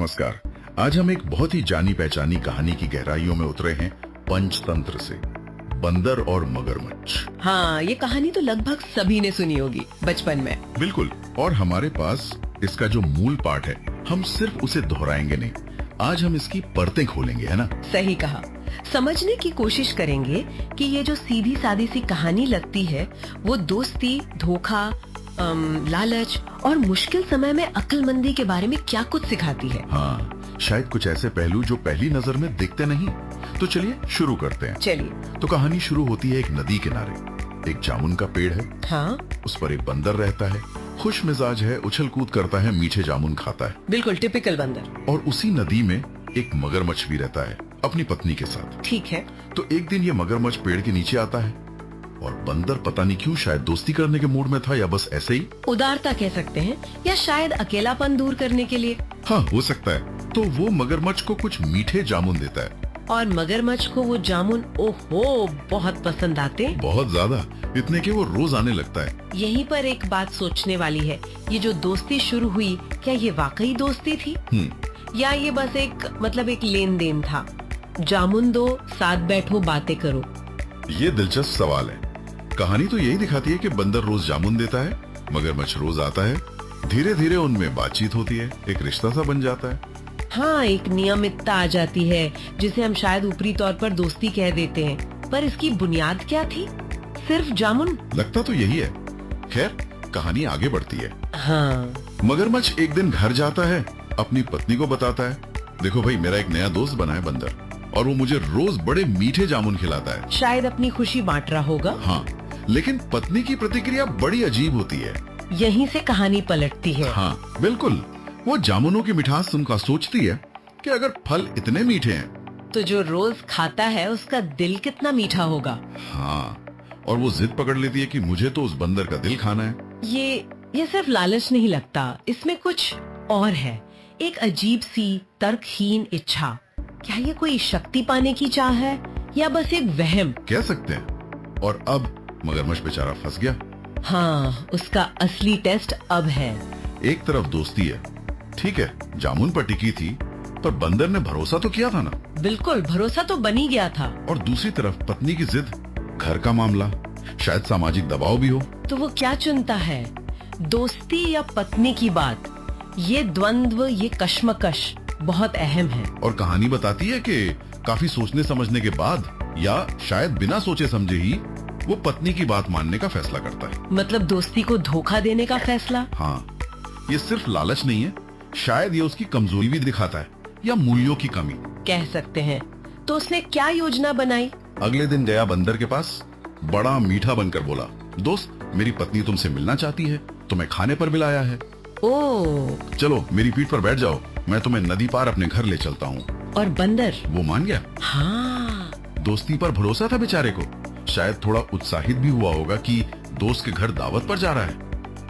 नमस्कार। आज हम एक बहुत ही जानी पहचानी कहानी की गहराइयों में उतरे हैं पंचतंत्र से, बंदर और मगरमच्छ। हाँ, ये कहानी तो लगभग सभी ने सुनी होगी बचपन में। बिल्कुल। और हमारे पास इसका जो मूल पाठ है, हम सिर्फ उसे दोहराएंगे नहीं, आज हम इसकी परतें खोलेंगे, है ना? सही कहा। समझने की कोशिश करेंगे कि ये जो सीधी सादी सी कहानी लगती है, वो दोस्ती, धोखा, लालच और मुश्किल समय में अक्लमंदी के बारे में क्या कुछ सिखाती है। हाँ, शायद कुछ ऐसे पहलू जो पहली नजर में दिखते नहीं। तो चलिए शुरू करते हैं। चलिए। तो कहानी शुरू होती है एक नदी किनारे। एक जामुन का पेड़ है। हाँ, उस पर एक बंदर रहता है, खुश मिजाज है, उछल कूद करता है, मीठे जामुन खाता है। बिल्कुल टिपिकल बंदर। और उसी नदी में एक मगरमच्छ भी रहता है अपनी पत्नी के साथ। ठीक है। तो एक दिन ये मगरमच्छ पेड़ के नीचे आता है और बंदर पता नहीं क्यों, शायद दोस्ती करने के मूड में था या बस ऐसे ही, उदारता कह सकते हैं, या शायद अकेलापन दूर करने के लिए। हाँ हो सकता है। तो वो मगरमच्छ को कुछ मीठे जामुन देता है। और मगरमच्छ को वो जामुन ओहो बहुत पसंद आते। बहुत ज्यादा, इतने के वो रोज आने लगता है। यहीं पर एक बात सोचने वाली है, ये जो दोस्ती शुरू हुई, क्या ये वाकई दोस्ती थी या ये बस एक लेन देन था? जामुन दो, साथ बैठो, बातें करो। ये दिलचस्प सवाल है। कहानी तो यही दिखाती है कि बंदर रोज जामुन देता है, मगरमच्छ रोज आता है, धीरे धीरे उनमें बातचीत होती है, एक रिश्ता सा बन जाता है। हाँ, एक नियमितता आ जाती है जिसे हम शायद ऊपरी तौर पर दोस्ती कह देते हैं, पर इसकी बुनियाद क्या थी? सिर्फ जामुन? लगता तो यही है। खैर, कहानी आगे बढ़ती है। हाँ। मगरमच्छ एक दिन घर जाता है, अपनी पत्नी को बताता है, देखो भाई, मेरा एक नया दोस्त बना है बंदर, और वो मुझे रोज बड़े मीठे जामुन खिलाता है। शायद अपनी खुशी बांट रहा होगा। हाँ, लेकिन पत्नी की प्रतिक्रिया बड़ी अजीब होती है। यहीं से कहानी पलटती है। हाँ बिल्कुल। वो जामुनों की मिठास सुनकर सोचती है कि अगर फल इतने मीठे हैं तो जो रोज खाता है उसका दिल कितना मीठा होगा। हाँ, और वो जिद पकड़ लेती है कि मुझे तो उस बंदर का दिल खाना है। ये सिर्फ लालच नहीं लगता, इसमें कुछ और है, एक अजीब सी तर्कहीन इच्छा। क्या ये कोई शक्ति पाने की चाह है या बस एक वहम? कह सकते हैं। और अब मगरमच्छ बेचारा फंस गया। हाँ, उसका असली टेस्ट अब है। एक तरफ दोस्ती है, ठीक है, जामुन पर टिकी थी, पर बंदर ने भरोसा तो किया था ना। बिल्कुल, भरोसा तो बनी गया था। और दूसरी तरफ पत्नी की जिद, घर का मामला, शायद सामाजिक दबाव भी हो। तो वो क्या चुनता है, दोस्ती या पत्नी की बात? ये द्वंद्व, ये कश्मकश बहुत अहम है। और कहानी बताती है कि काफी सोचने समझने के बाद, या शायद बिना सोचे समझे ही, वो पत्नी की बात मानने का फैसला करता है। मतलब दोस्ती को धोखा देने का फैसला? हाँ, ये सिर्फ लालच नहीं है, शायद ये उसकी कमजोरी भी दिखाता है, या मूल्यों की कमी कह सकते हैं। तो उसने क्या योजना बनाई? अगले दिन गया बंदर के पास, बड़ा मीठा बनकर बोला, दोस्त, मेरी पत्नी तुमसे मिलना चाहती है, तुम्हें खाने पर मिलाया है। ओह। चलो मेरी पीठ पर बैठ जाओ, मैं तुम्हें नदी पार अपने घर ले चलता हूँ। और बंदर? वो मान गया। हाँ, दोस्ती पर भरोसा था बेचारे को, शायद थोड़ा उत्साहित भी हुआ होगा कि दोस्त के घर दावत पर जा रहा है।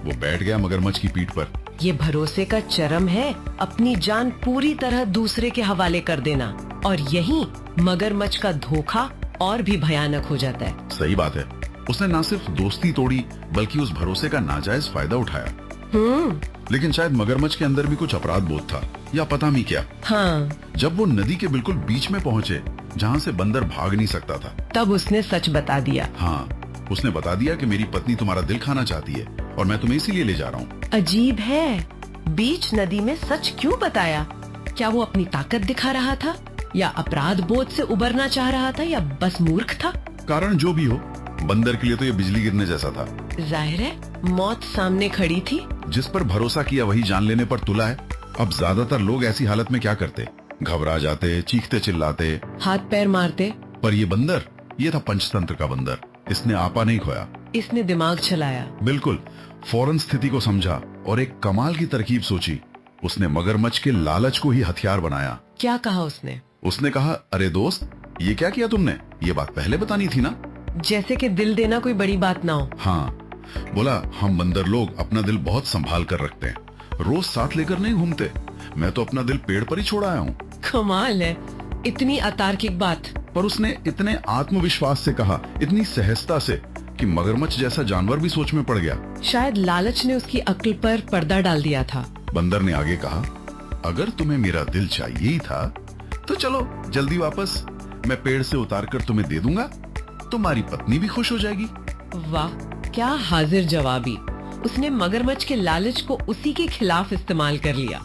वो बैठ गया मगरमच्छ की पीठ पर। ये भरोसे का चरम है, अपनी जान पूरी तरह दूसरे के हवाले कर देना। और यहीं मगरमच्छ का धोखा और भी भयानक हो जाता है। सही बात है। उसने न सिर्फ दोस्ती तोड़ी, बल्कि उस भरोसे का नाजायज फायदा उठाया। लेकिन शायद मगरमच्छ के अंदर भी कुछ अपराध बोध था, या पता नहीं क्या। हाँ। जब वो नदी के बिल्कुल बीच में पहुँचे, जहाँ से बंदर भाग नहीं सकता था, तब उसने सच बता दिया। हाँ, उसने बता दिया कि मेरी पत्नी तुम्हारा दिल खाना चाहती है और मैं तुम्हें इसीलिए ले जा रहा हूँ। अजीब है, बीच नदी में सच क्यों बताया? क्या वो अपनी ताकत दिखा रहा था, या अपराध बोध से उबरना चाह रहा था, या बस मूर्ख था? कारण जो भी हो, बंदर के लिए तो ये बिजली गिरने जैसा था। जाहिर है, मौत सामने खड़ी थी। जिस पर भरोसा किया वही जान लेने पर तुला है। अब ज्यादातर लोग ऐसी हालत में क्या करते, घबरा जाते, चीखते चिल्लाते, हाथ पैर मारते। पर ये बंदर, ये था पंचतंत्र का बंदर। इसने आपा नहीं खोया, इसने दिमाग चलाया। बिल्कुल, फौरन स्थिति को समझा और एक कमाल की तरकीब सोची। उसने मगरमच्छ के लालच को ही हथियार बनाया। क्या कहा उसने? उसने कहा, अरे दोस्त, ये क्या किया तुमने? ये बात पहले बतानी थी ना। जैसे कि दिल देना कोई बड़ी बात ना हो। हाँ, बोला, हम बंदर लोग अपना दिल बहुत संभाल कर रखते हैं, रोज साथ लेकर नहीं घूमते। मैं तो अपना दिल पेड़ पर ही छोड़ आया हूँ। कमाल है, इतनी अतार्किक बात। पर उसने इतने आत्मविश्वास से कहा, इतनी सहजता से, कि मगरमच्छ जैसा जानवर भी सोच में पड़ गया। शायद लालच ने उसकी अक्ल पर पर्दा डाल दिया था। बंदर ने आगे कहा, अगर तुम्हें मेरा दिल चाहिए ही था तो चलो जल्दी वापस, मैं पेड़ से उतार कर तुम्हें दे दूंगा, तुम्हारी पत्नी भी खुश हो जाएगी। वाह, क्या हाजिर जवाबी। उसने मगरमच्छ के लालच को उसी के खिलाफ इस्तेमाल कर लिया।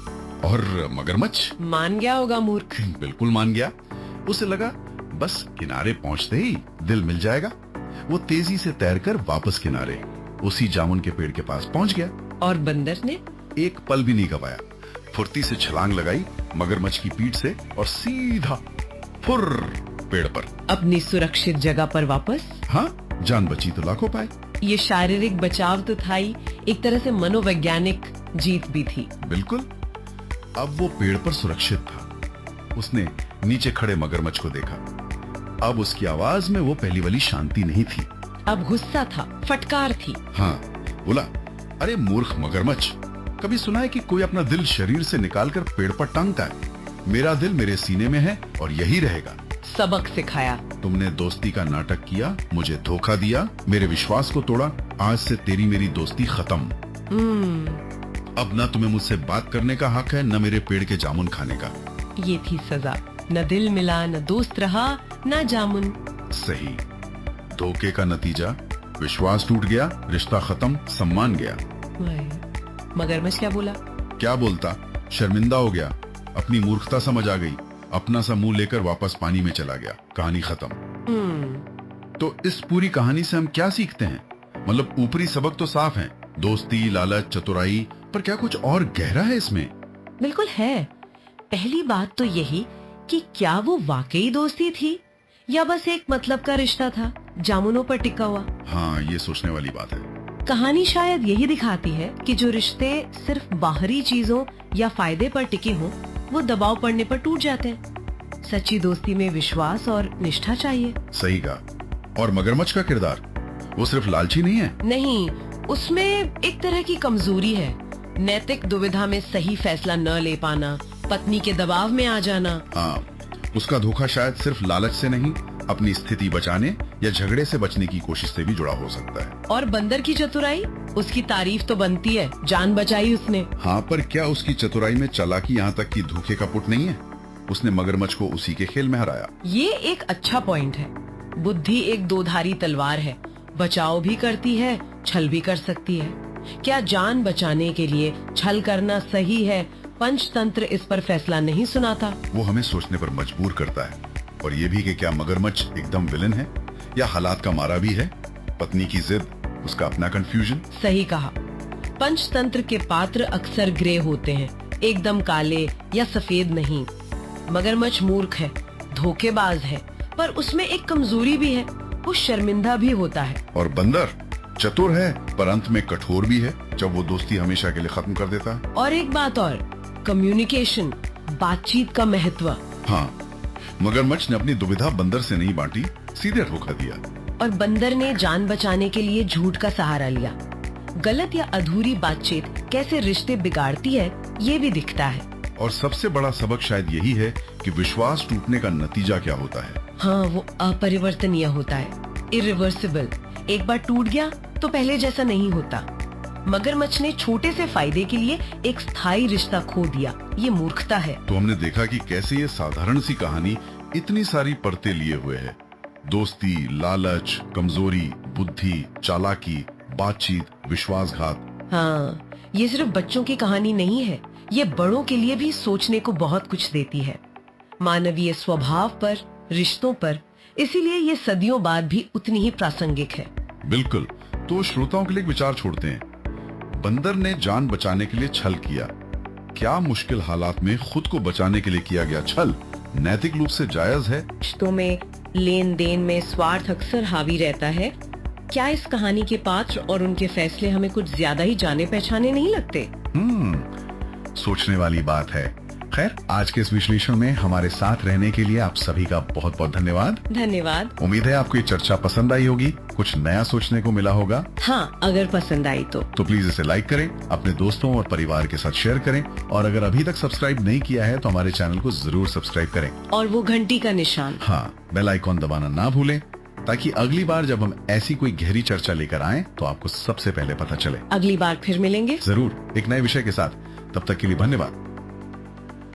और मगरमच्छ मान गया होगा मूर्ख। बिल्कुल मान गया। उसे लगा बस किनारे पहुंचते ही दिल मिल जाएगा। वो तेजी से तैरकर वापस किनारे उसी जामुन के पेड़ के पास पहुंच गया। और बंदर ने एक पल भी नहीं गवाया, फुर्ती से छलांग लगाई मगरमच्छ की पीठ से और सीधा फुर पेड़ पर। अपनी सुरक्षित जगह पर वापस। हाँ, जान बची तो लाखों पाए। ये शारीरिक बचाव तो था ही, एक तरह से मनोवैज्ञानिक जीत भी थी। बिल्कुल। अब वो पेड़ पर सुरक्षित था। उसने नीचे खड़े मगरमच्छ को देखा। अब उसकी आवाज में वो पहली वाली शांति नहीं थी, अब गुस्सा था, फटकार थी। हाँ, बोला, अरे मूर्ख मगरमच्छ, कभी सुना है कि कोई अपना दिल शरीर से निकालकर पेड़ पर टांगता है? मेरा दिल मेरे सीने में है और यही रहेगा। सबक सिखाया। तुमने दोस्ती का नाटक किया, मुझे धोखा दिया, मेरे विश्वास को तोड़ा। आज से तेरी मेरी दोस्ती खत्म। अब न तुम्हें मुझसे बात करने का हक है, न मेरे पेड़ के जामुन खाने का। ये थी सजा। न दिल मिला, न दोस्त रहा, न जामुन। सही। धोखे का नतीजा, विश्वास टूट गया, रिश्ता खत्म, सम्मान गया। मगरमच्छ क्या बोला? क्या बोलता, शर्मिंदा हो गया, अपनी मूर्खता समझ आ गई, अपना सा मुंह लेकर वापस पानी में चला गया। कहानी खत्म। तो इस पूरी कहानी से हम क्या सीखते हैं? मतलब ऊपरी सबक तो साफ हैं, दोस्ती, लालच, चतुराई, पर क्या कुछ और गहरा है इसमें? बिल्कुल है। पहली बात तो यही कि क्या वो वाकई दोस्ती थी या बस एक मतलब का रिश्ता था, जामुनों पर टिका हुआ। हाँ, ये सोचने वाली बात है। कहानी शायद यही दिखाती है कि जो रिश्ते सिर्फ बाहरी चीजों या फायदे पर टिके हों, वो दबाव पड़ने पर टूट जाते हैं। सच्ची दोस्ती में विश्वास और निष्ठा चाहिए। सही कहा। और मगरमच्छ का किरदार, वो सिर्फ लालची नहीं है। नहीं, उसमें एक तरह की कमजोरी है। नैतिक दुविधा में सही फैसला न ले पाना, पत्नी के दबाव में आ जाना। हाँ, उसका धोखा शायद सिर्फ लालच से नहीं, अपनी स्थिति बचाने या झगड़े से बचने की कोशिश से भी जुड़ा हो सकता है। और बंदर की चतुराई, उसकी तारीफ तो बनती है, जान बचाई उसने। हाँ, पर क्या उसकी चतुराई में चालाकी यहाँ तक कि धोखे का पुट नहीं है? उसने मगरमच्छ को उसी के खेल में हराया। ये एक अच्छा पॉइंट है। बुद्धि एक दोधारी तलवार है, बचाव भी करती है, छल भी कर सकती है। क्या जान बचाने के लिए छल करना सही है? पंचतंत्र इस पर फैसला नहीं सुनाता। वो हमें सोचने पर मजबूर करता है। और ये भी कि क्या मगरमच्छ एकदम विलन है या हालात का मारा भी है? पत्नी की जिद, उसका अपना कंफ्यूजन। सही कहा। पंचतंत्र के पात्र अक्सर ग्रे होते हैं, एकदम काले या सफेद नहीं। मगरमच्छ मूर्ख है, धोखेबाज है, पर उसमें एक कमजोरी भी है, वो शर्मिंदा भी होता है। और बंदर चतुर है, पर अंत में कठोर भी है, जब वो दोस्ती हमेशा के लिए खत्म कर देता है। और एक बात और, कम्युनिकेशन, बातचीत का महत्व। हाँ, मगरमच्छ ने अपनी दुविधा बंदर से नहीं बांटी, सीधे धोखा दिया। और बंदर ने जान बचाने के लिए झूठ का सहारा लिया। गलत या अधूरी बातचीत कैसे रिश्ते बिगाड़ती है, ये भी दिखता है। और सबसे बड़ा सबक शायद यही है कि विश्वास टूटने का नतीजा क्या होता है। हाँ, वो अपरिवर्तनीय होता है, इरिवर्सिबल। एक बार टूट गया तो पहले जैसा नहीं होता। मगरमच्छ ने छोटे से फायदे के लिए एक स्थायी रिश्ता खो दिया, ये मूर्खता है। तो हमने देखा कि कैसे ये साधारण सी कहानी इतनी सारी परतें लिए हुए है। दोस्ती, लालच, कमजोरी, बुद्धि, चालाकी, बातचीत, विश्वासघात। हाँ, ये सिर्फ बच्चों की कहानी नहीं है, ये बड़ों के लिए भी सोचने को बहुत कुछ देती है, मानवीय स्वभाव पर, रिश्तों पर। इसीलिए ये सदियों बाद भी उतनी ही प्रासंगिक है। बिल्कुल। तो श्रोताओं के लिए एक विचार छोड़ते हैं। बंदर ने जान बचाने के लिए छल किया। क्या मुश्किल हालात में खुद को बचाने के लिए किया गया छल नैतिक रूप से जायज है? रिश्तों में, लेन देन में स्वार्थ अक्सर हावी रहता है। क्या इस कहानी के पात्र और उनके फैसले हमें कुछ ज्यादा ही जाने पहचाने नहीं लगते? सोचने वाली बात है। खैर, आज के इस विश्लेषण में हमारे साथ रहने के लिए आप सभी का बहुत बहुत धन्यवाद। धन्यवाद। उम्मीद है आपको ये चर्चा पसंद आई होगी, कुछ नया सोचने को मिला होगा। हाँ, अगर पसंद आई तो प्लीज इसे लाइक करें, अपने दोस्तों और परिवार के साथ शेयर करें, और अगर अभी तक सब्सक्राइब नहीं किया है तो हमारे चैनल को जरूर सब्सक्राइब करें। और वो घंटी का निशान, हाँ, बेल आइकॉन दबाना ना भूलें, ताकि अगली बार जब हम ऐसी कोई गहरी चर्चा लेकर आएं तो आपको सबसे पहले पता चले। अगली बार फिर मिलेंगे जरूर एक नए विषय के साथ। तब तक के लिए धन्यवाद।